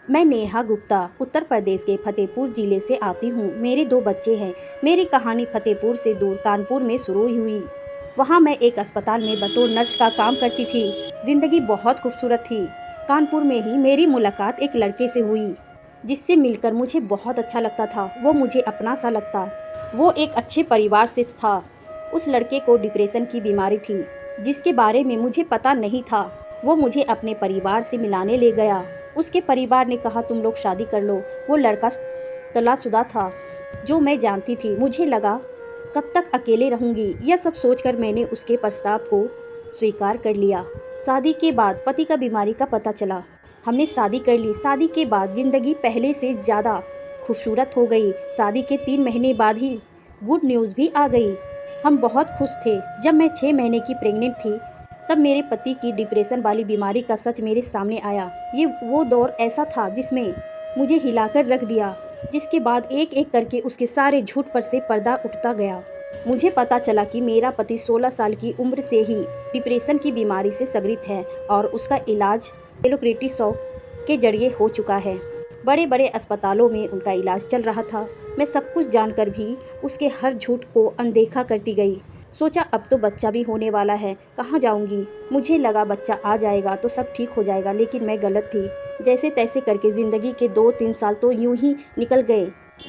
मैं नेहा गुप्ता उत्तर प्रदेश के फतेहपुर जिले से आती हूँ। मेरे 2 बच्चे हैं। मेरी कहानी फतेहपुर से दूर कानपुर में शुरू हुई। वहाँ मैं एक अस्पताल में बतौर नर्स का काम करती थी। जिंदगी बहुत खूबसूरत थी। कानपुर में ही मेरी मुलाकात एक लड़के से हुई, जिससे मिलकर मुझे बहुत अच्छा लगता था। वो मुझे अपना सा लगता। वो एक अच्छे परिवार से था। उस लड़के को डिप्रेशन की बीमारी थी, जिसके बारे में मुझे पता नहीं था। वो मुझे अपने परिवार से मिलाने ले गया। उसके परिवार ने कहा तुम लोग शादी कर लो। वो लड़का तलाशुदा था, जो मैं जानती थी। मुझे लगा कब तक अकेले रहूंगी। यह सब सोचकर मैंने उसके प्रस्ताव को स्वीकार कर लिया। शादी के बाद पति का बीमारी का पता चला। हमने शादी कर ली। शादी के बाद जिंदगी पहले से ज़्यादा खूबसूरत हो गई। शादी के 3 महीने बाद ही गुड न्यूज़ भी आ गई। हम बहुत खुश थे। जब मैं 6 महीने की प्रेग्नेंट थी, तब मेरे पति की डिप्रेशन वाली बीमारी का सच मेरे सामने आया। ये वो दौर ऐसा था जिसमें मुझे हिलाकर रख दिया, जिसके बाद एक एक करके उसके सारे झूठ पर से पर्दा उठता गया। मुझे पता चला कि मेरा पति 16 साल की उम्र से ही डिप्रेशन की बीमारी से संक्रमित है और उसका इलाज एलोपैथी के जरिए हो चुका है। बड़े बड़े अस्पतालों में उनका इलाज चल रहा था। मैं सब कुछ जानकर भी उसके हर झूठ को अनदेखा करती गई। सोचा अब तो बच्चा भी होने वाला है, कहाँ जाऊंगी। मुझे लगा बच्चा आ जाएगा तो सब ठीक हो जाएगा, लेकिन मैं गलत थी। जैसे तैसे करके ज़िंदगी के 2-3 साल तो यूं ही निकल गए।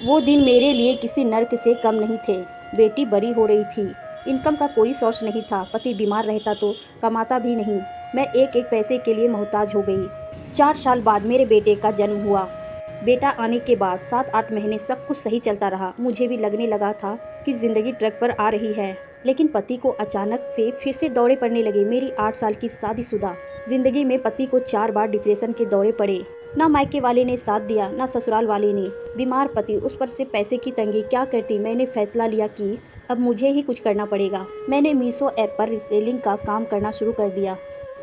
वो दिन मेरे लिए किसी नर्क से कम नहीं थे। बेटी बड़ी हो रही थी। इनकम का कोई सोर्स नहीं था। पति बीमार रहता तो कमाता भी नहीं। मैं एक एक पैसे के लिए मोहताज हो गई। 4 साल बाद मेरे बेटे का जन्म हुआ। बेटा आने के बाद 7-8 महीने सब कुछ सही चलता रहा। मुझे भी लगने लगा था कि ज़िंदगी ट्रैक पर आ रही है, लेकिन पति को अचानक से फिर से दौरे पड़ने लगे। मेरी 8 साल की शादीशुदा जिंदगी में पति को 4 बार डिप्रेशन के दौरे पड़े। ना मायके वाले ने साथ दिया, ना ससुराल वाले ने। बीमार पति, उस पर से पैसे की तंगी, क्या करती। मैंने फैसला लिया कि अब मुझे ही कुछ करना पड़ेगा। मैंने मीशो ऐप पर रीसेलिंग का काम करना शुरू कर दिया,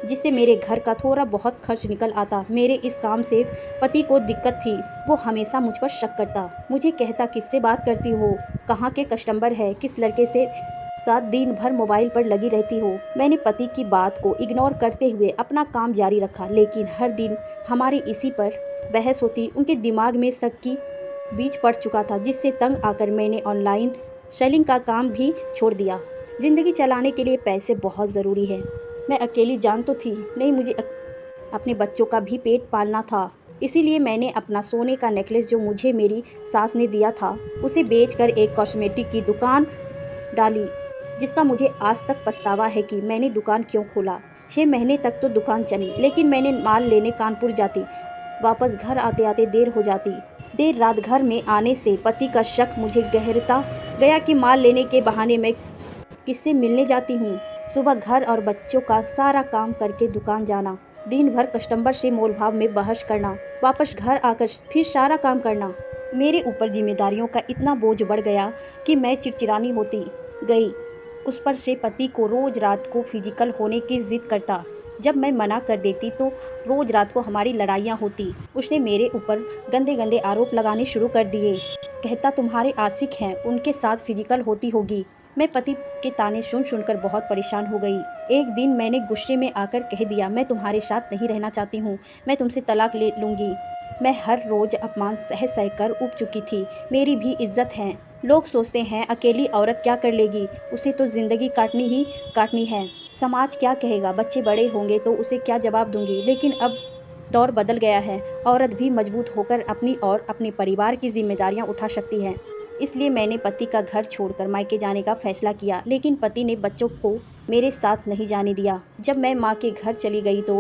जिससे मेरे घर का थोड़ा बहुत खर्च निकल आता। मेरे इस काम से पति को दिक्कत थी। वो हमेशा मुझ पर शक करता। मुझे कहता किससे बात करती हो, कहाँ के कस्टमर है, किस लड़के से साथ दिन भर मोबाइल पर लगी रहती हो। मैंने पति की बात को इग्नोर करते हुए अपना काम जारी रखा, लेकिन हर दिन हमारी इसी पर बहस होती। उनके दिमाग में शक की बीज पड़ चुका था, जिससे तंग आकर मैंने ऑनलाइन सेलिंग का काम भी छोड़ दिया। ज़िंदगी चलाने के लिए पैसे बहुत ज़रूरी है। मैं अकेली जान तो थी नहीं, मुझे अपने बच्चों का भी पेट पालना था। इसीलिए मैंने अपना सोने का नेकलेस, जो मुझे मेरी सास ने दिया था, उसे बेचकर एक कॉस्मेटिक की दुकान डाली, जिसका मुझे आज तक पछतावा है कि मैंने दुकान क्यों खोला। 6 महीने तक तो दुकान चली, लेकिन मैंने माल लेने कानपुर जाती, वापस घर आते आते देर हो जाती। देर रात घर में आने से पति का शक मुझे गहरता गया कि माल लेने के बहाने मैं किससे मिलने जाती हूँ। सुबह घर और बच्चों का सारा काम करके दुकान जाना, दिन भर कस्टमर से मोलभाव में बहस करना, वापस घर आकर फिर सारा काम करना। मेरे ऊपर जिम्मेदारियों का इतना बोझ बढ़ गया कि मैं चिड़चिड़ानी होती गई। उस पर से पति को रोज रात को फिजिकल होने की जिद करता। जब मैं मना कर देती तो रोज रात को हमारी लड़ाइयाँ होती। उसने मेरे ऊपर गंदे गंदे आरोप लगाने शुरू कर दिए। कहता तुम्हारे आशिक हैं, उनके साथ फिजिकल होती होगी। मैं पति के ताने सुन सुनकर बहुत परेशान हो गई। एक दिन मैंने गुस्से में आकर कह दिया, मैं तुम्हारे साथ नहीं रहना चाहती हूँ, मैं तुमसे तलाक ले लूँगी। मैं हर रोज अपमान सह सह कर उब चुकी थी। मेरी भी इज्जत है। लोग सोचते हैं अकेली औरत क्या कर लेगी, उसे तो ज़िंदगी काटनी ही काटनी है। समाज क्या कहेगा, बच्चे बड़े होंगे तो उसे क्या जवाब दूंगी। लेकिन अब दौर बदल गया है। औरत भी मजबूत होकर अपनी और अपने परिवार की जिम्मेदारियां उठा सकती है। इसलिए मैंने पति का घर छोड़कर मायके जाने का फैसला किया, लेकिन पति ने बच्चों को मेरे साथ नहीं जाने दिया। जब मैं माँ के घर चली गई तो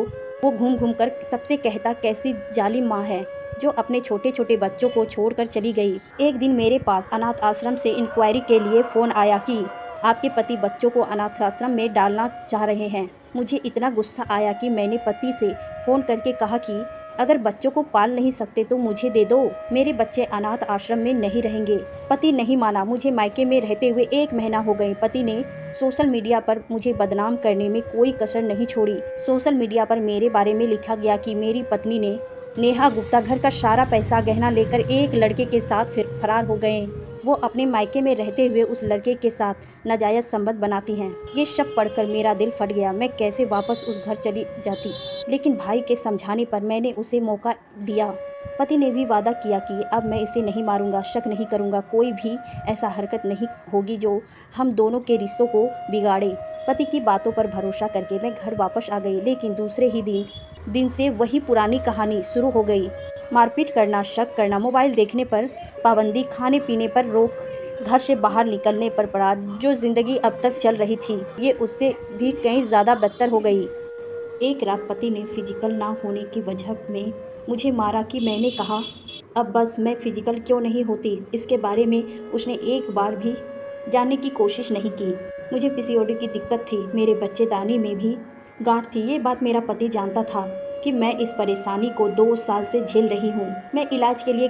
वो घूम घूम कर सबसे कहता कैसी जालिम माँ है, जो अपने छोटे छोटे बच्चों को छोड़कर चली गई। एक दिन मेरे पास अनाथ आश्रम से इंक्वायरी के लिए फ़ोन आया कि आपके पति बच्चों को अनाथ आश्रम में डालना चाह रहे हैं। मुझे इतना गुस्सा आया कि मैंने पति से फ़ोन करके कहा कि अगर बच्चों को पाल नहीं सकते तो मुझे दे दो, मेरे बच्चे अनाथ आश्रम में नहीं रहेंगे। पति नहीं माना। मुझे मायके में रहते हुए 1 महीना हो गए। पति ने सोशल मीडिया पर मुझे बदनाम करने में कोई कसर नहीं छोड़ी। सोशल मीडिया पर मेरे बारे में लिखा गया कि मेरी पत्नी ने नेहा गुप्ता घर का सारा पैसा गहना लेकर एक लड़के के साथ फिर फरार हो गए। वो अपने मायके में रहते हुए उस लड़के के साथ नाजायज संबंध बनाती हैं। ये सब पढ़कर मेरा दिल फट गया। मैं कैसे वापस उस घर चली जाती, लेकिन भाई के समझाने पर मैंने उसे मौका दिया। पति ने भी वादा किया कि अब मैं इसे नहीं मारूंगा, शक नहीं करूंगा, कोई भी ऐसा हरकत नहीं होगी जो हम दोनों के रिश्तों को बिगाड़े। पति की बातों पर भरोसा करके मैं घर वापस आ गई, लेकिन दूसरे ही दिन से वही पुरानी कहानी शुरू हो गई। मारपीट करना, शक करना, मोबाइल देखने पर पाबंदी, खाने पीने पर रोक, घर से बाहर निकलने पर पड़ा। जो ज़िंदगी अब तक चल रही थी, ये उससे भी कहीं ज़्यादा बदतर हो गई। एक रात पति ने फिजिकल ना होने की वजह में मुझे मारा कि मैंने कहा, अब बस मैं फिजिकल क्यों नहीं होती। इसके बारे में उसने एक बार भी जानने की कोशिश नहीं की। मुझे पीसीओडी की दिक्कत थी, मेरे बच्चेदानी में भी गांठ थी। ये बात मेरा पति जानता था कि मैं इस परेशानी को 2 साल से झेल रही हूँ। मैं इलाज के लिए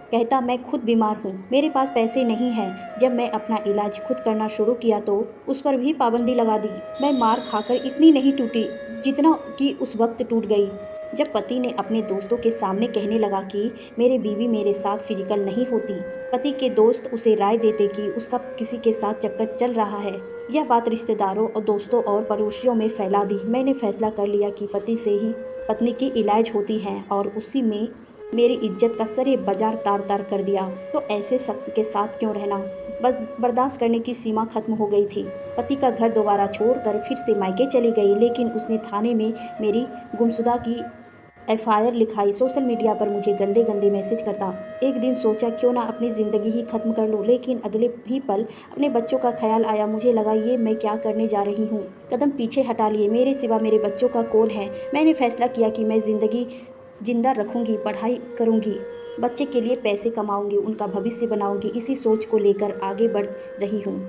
कहता मैं खुद बीमार हूँ, मेरे पास पैसे नहीं हैं। जब मैं अपना इलाज खुद करना शुरू किया तो उस पर भी पाबंदी लगा दी। मैं मार खाकर इतनी नहीं टूटी जितना कि उस वक्त टूट गई जब पति ने अपने दोस्तों के सामने कहने लगा कि मेरी बीवी मेरे साथ फिजिकल नहीं होती। पति के दोस्त उसे राय देते कि उसका किसी के साथ चक्कर चल रहा है। यह बात रिश्तेदारों और दोस्तों और पड़ोसियों में फैला दी। मैंने फैसला कर लिया कि पति से ही पत्नी की इलाज होती है और उसी में मेरी इज्जत का सरे बाजार तार कर दिया। तो ऐसे शख्स के साथ क्यों रहना। बस बर्दाश्त करने की सीमा खत्म हो गई थी। पति का घर दोबारा छोड़कर फिर से मायके चली गई, लेकिन उसने थाने में मेरी गुमशुदा की एफआईआर लिखाई। सोशल मीडिया पर मुझे गंदे गंदे मैसेज करता। एक दिन सोचा क्यों ना अपनी ज़िंदगी ही खत्म कर लूँ, लेकिन अगले ही पल अपने बच्चों का ख्याल आया। मुझे लगा ये मैं क्या करने जा रही हूँ। कदम पीछे हटा लिए। मेरे सिवा मेरे बच्चों का कौन है। मैंने फैसला किया कि मैं ज़िंदगी जिंदा रखूँगी, पढ़ाई करूँगी, बच्चे के लिए पैसे कमाऊँगी, उनका भविष्य बनाऊँगी। इसी सोच को लेकर आगे बढ़ रही हूँ।